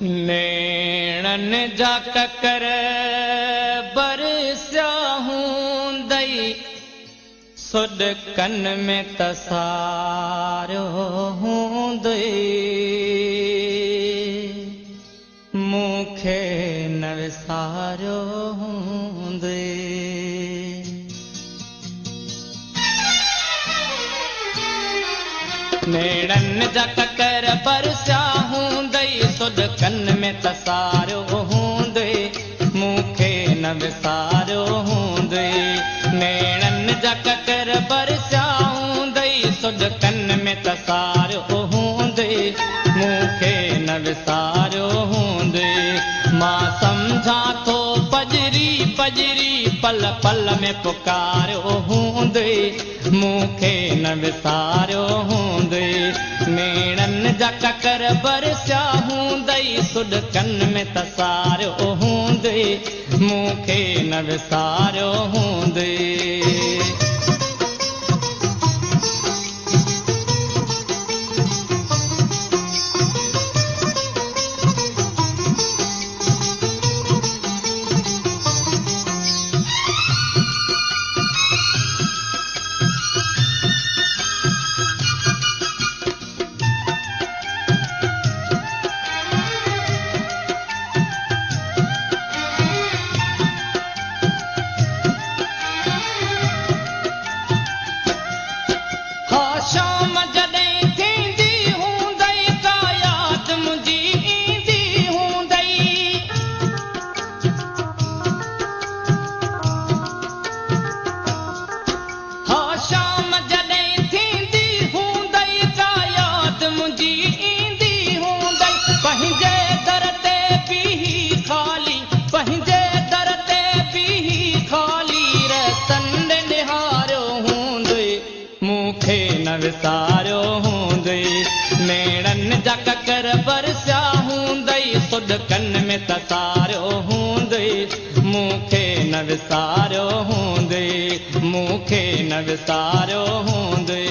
नेणन जा ककर बरसिया हूंदई सुड कन में तसारो हूंदई मूंखे न विसारो हूंदई नेणन जा ककर बरसिया हूंदई सुड कन में तसारो हूंदई मूंखे न विसारो हूंदई नेणन जा ककर बरसिया हूंदई सुड कन में तसारो हूंदई मूंखे न विसारो हूंदई मां सम्झा थो पजरी पजरी पल पल में पुकारो हूंदई मूंखे न विसारो हूंदई नेणन जा ककर बरसिया हूंदई सुड कन में तसारो हूंदई मूंखे न विसारो हूंदई शाम जॾहिं थींदी हूंदई का याद मुंहिंजी ईंदी हूंदई हा शाम जॾहिं थींदी हूंदई का याद मुंहिंजी ईंदी हूंदई पंहिंजे दर ते बीही ख़ाली पंहिंजे दर ते बीही ख़ाली रतन निहारियो हूंदई मूंखे न विसारो हूंदई नेणन जा ककर बरसिया हूंदई सुड कन में तसारो हूंदई मूंखे न विसारो हूंदई मूंखे न विसारो हूंदई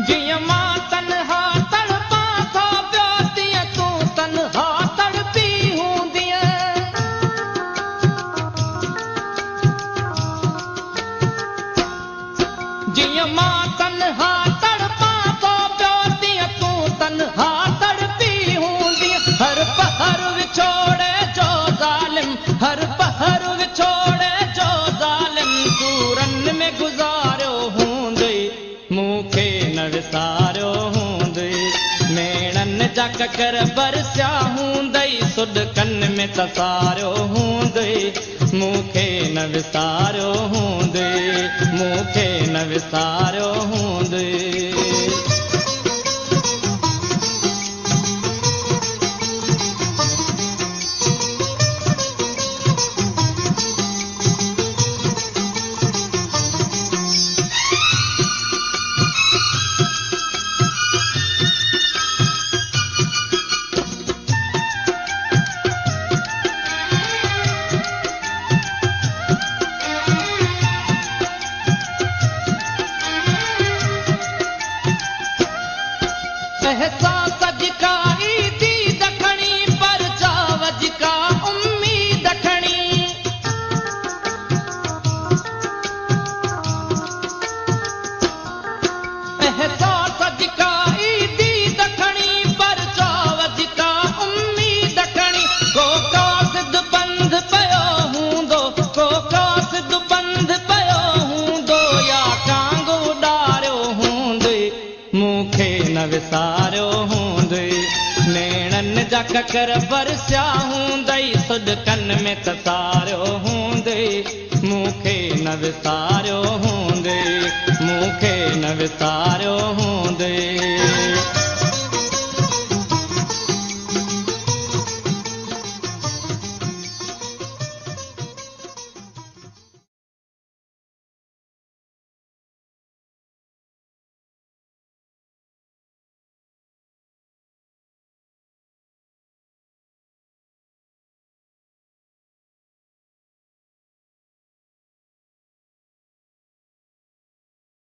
जीअं मां तन्हा तड़पां थो पियो तीअं तूं तन्हा तड़पी हूंदीअ जीअं मां तन्हा तड़पां थो पियो तीअं तूं तन्हा तड़पी हूंदीअ हर पहर विछोड़े जो ज़ालिम हर पहर विछोड़े जो ज़ालिम सूरन में गुज़ारियो हूंदई मूंखे न विसारो हूंदई नेणन जा ककर बरसिया हूंदई सुड कन में तसारो हूंदई मूंखे न विसारो हूंदई मूंखे न विसारो हूंदई एहसास जिका ईदी दखणी पर चाव जिका उम्मीद खणी एहसास जिका ईदी दखणी पर चाव जिका उम्मीद खणी को कासिद बंद पियो हूंदो को कासिद बंद पियो हूंदो या कांग उॾारियो हूंदई मूंखे न विसारो हूंदई नेणन जा ककर बरसिया हूंदई सुड कन में तसारो हूंदई मूंखे न विसारो हूंदई